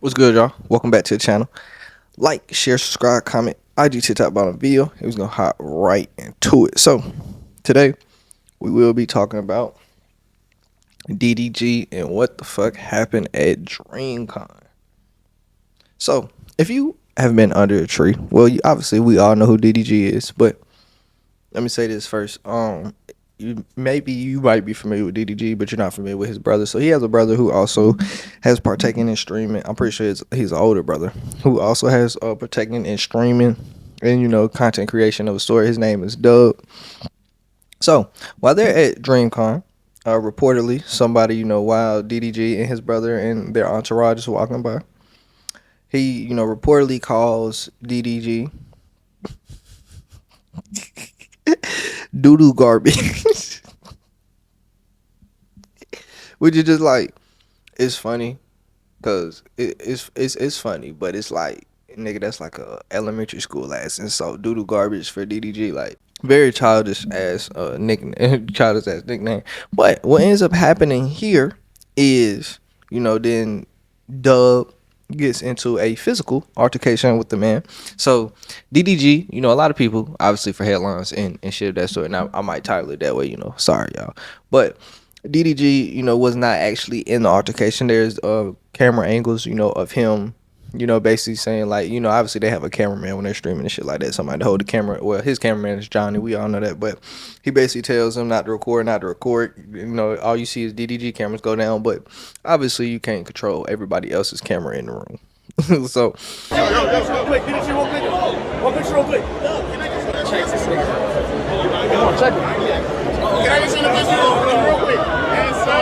What's good, y'all? Welcome back to the channel. Like, share, subscribe, comment, IG to top bottom video. It was gonna hop right into it. So today we will be talking about DDG and what the fuck happened at Dreamcon. So if you have been under a tree, well, obviously we all know who DDG is, but let me say this first. You might be familiar with DDG, but you're not familiar with his brother. So he has a brother who also has partaken in streaming. I'm pretty sure he's an older brother who also has partaken in streaming and content creation of a story. His name is Dub. So while they're at DreamCon, reportedly somebody while DDG and his brother and their entourage is walking by, he reportedly calls DDG doo doo garbage. Which is just like, it's funny because it's funny, but it's like, nigga, that's like a elementary school ass insult. Doo doo garbage for DDG, like very childish ass nickname, childish ass nickname. But what ends up happening here is, then Dub gets into a physical altercation with the man. So DDG, a lot of people obviously for headlines and shit of that sort. Now I might title it that way, sorry y'all, but DDG, was not actually in the altercation. There's camera angles, of him, basically saying like, obviously they have a cameraman when they're streaming and shit like that. Somebody to hold the camera. Well, his cameraman is Johnny. We all know that, but he basically tells him not to record, not to record. All you see is DDG cameras go down, but obviously you can't control everybody else's camera in the room. So. Real quick, DDG, real quick. One picture, real quick. Can I just check this nigga? Come on, check it. Can I just see the picture real quick? Yes, sir.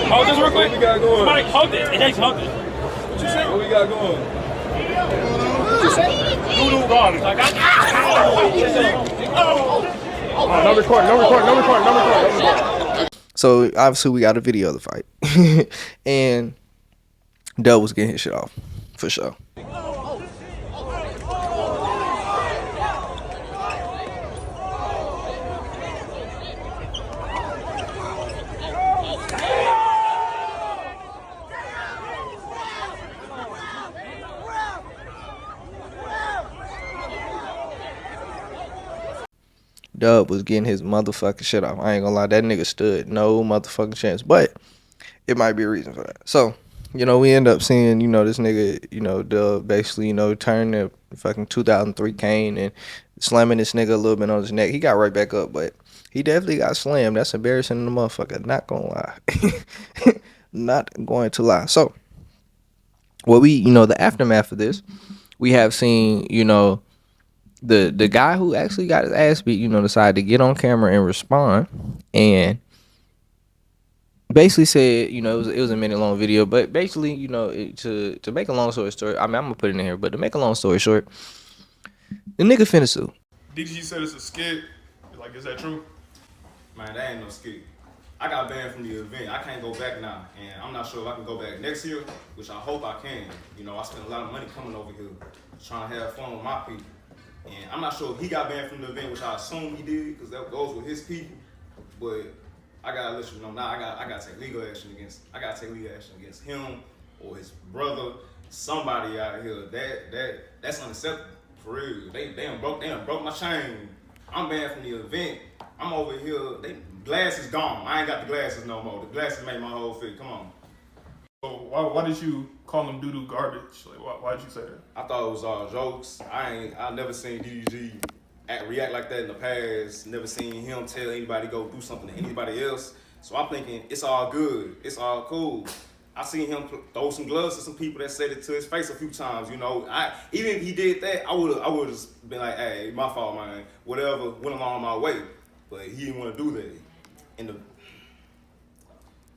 Hold this real quick. What we got going? Somebody hold it. It takes hold it. What you say? What we got going? What you say? Doo-doo garbage. Like, No recording, no recording, no recording, no recording, no recording. So obviously we got a video of the fight, and Dub was getting his shit off for sure. Dub was getting his motherfucking shit off. I ain't gonna lie, that nigga stood no motherfucking chance. But it might be a reason for that. So, we end up seeing, this nigga, Dub basically, turn the fucking 2003 cane and slamming this nigga a little bit on his neck. He got right back up, but he definitely got slammed. That's embarrassing in the motherfucker. Not gonna lie. Not going to lie. So, the aftermath of this, we have seen, the guy who actually got his ass beat, decided to get on camera and respond, and basically said, it was a minute long video, but basically, to make a long story short, I mean, I'm gonna put it in here, but to make a long story short, the nigga finna sue. DDG said it's a skit. Like, is that true? Man, that ain't no skit. I got banned from the event. I can't go back now, and I'm not sure if I can go back next year, which I hope I can. I spent a lot of money coming over here, trying to have fun with my people. And I'm not sure if he got banned from the event, which I assume he did, because that goes with his people. But I gotta let you know now. I gotta take legal action against him or his brother, somebody out here. That's unacceptable for real. They done broke my chain. I'm banned from the event. I'm over here. Glass is gone. I ain't got the glasses no more. The glasses made my whole fit. Come on. So why did you call him doo-doo garbage? Like, why did you say that? I thought it was all jokes. I never seen DDG react like that in the past. Never seen him tell anybody to go do something to anybody else. So I'm thinking it's all good. It's all cool. I seen him throw some gloves to some people that said it to his face a few times. Even if he did that, I would just been like, hey, my fault, man. Whatever, went along my way. But he didn't want to do that.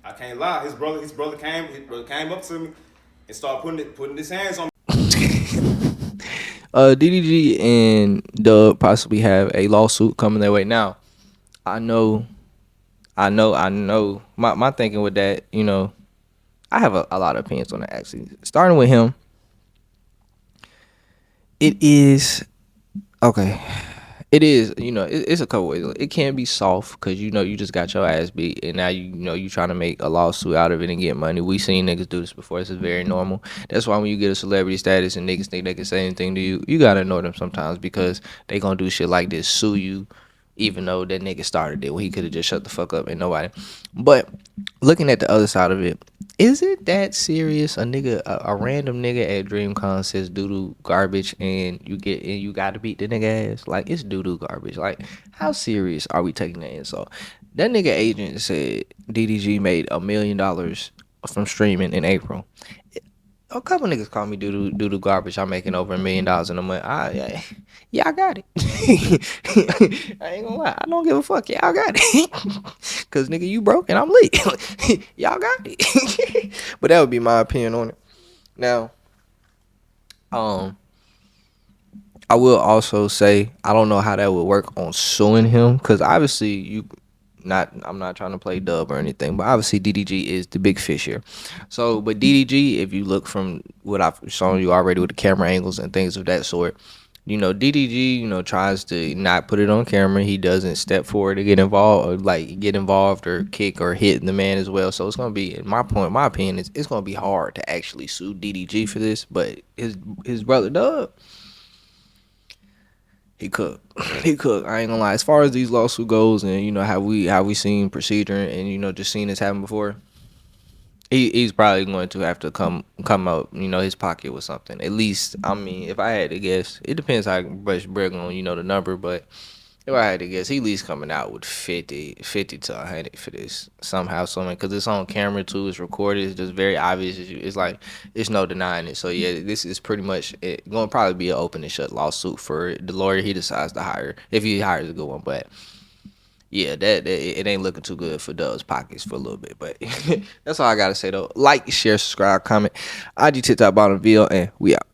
I can't lie. His brother came up to me and started putting his hands on me. DDG and Dub possibly have a lawsuit coming their way. Now, I know. My thinking with that, I have a lot of opinions on that actually. Starting with him, it is okay. It is, it's a couple ways. It can be soft because you just got your ass beat, and now you trying to make a lawsuit out of it and get money. We seen niggas do this before. This is very normal. That's why when you get a celebrity status and niggas think they can say anything to you, you gotta ignore them sometimes because they gonna do shit like this, sue you, even though that nigga started it when he could have just shut the fuck up and nobody. But looking at the other side of it, is it that serious? A random nigga at Dreamcon says doo-doo garbage, and you got to beat the nigga ass. Like, it's doo-doo garbage. Like, how serious are we taking that insult? That nigga agent said DDG made $1 million from streaming in April. A couple niggas call me doo-doo garbage. I'm making over $1 million in a month. Yeah, I got it. I ain't gonna lie. I don't give a fuck. Y'all got it. Cause nigga, you broke and I'm lit. Y'all got it. But that would be my opinion on it. Now, I will also say I don't know how that would work on suing him. Cause obviously I'm not trying to play dub or anything, but obviously DDG is the big fish here. So, but DDG, if you look from what I've shown you already with the camera angles and things of that sort, DDG, tries to not put it on camera. He doesn't step forward to get involved or kick or hit the man as well. So it's gonna be, my opinion is it's gonna be hard to actually sue DDG for this. But his brother Dub, he cooked. He cooked. I ain't gonna lie. As far as these lawsuit goes, and how we seen procedure and just seen this happen before, he's probably going to have to come out his pocket with something. At least, I mean, if I had to guess, it depends how much bread on the number, but if I had to guess, he at least coming out with 50 to 100 for this somehow, something, because it's on camera too, it's recorded, it's just very obvious. It's like it's no denying it. So yeah, this is pretty much it. Going to probably be an open and shut lawsuit for the lawyer he decides to hire, if he hires a good one. But yeah, that it ain't looking too good for Dub's pockets for a little bit. But that's all I gotta say though. Like, share, subscribe, comment. IG, TikTok, bottom, VL, and we out.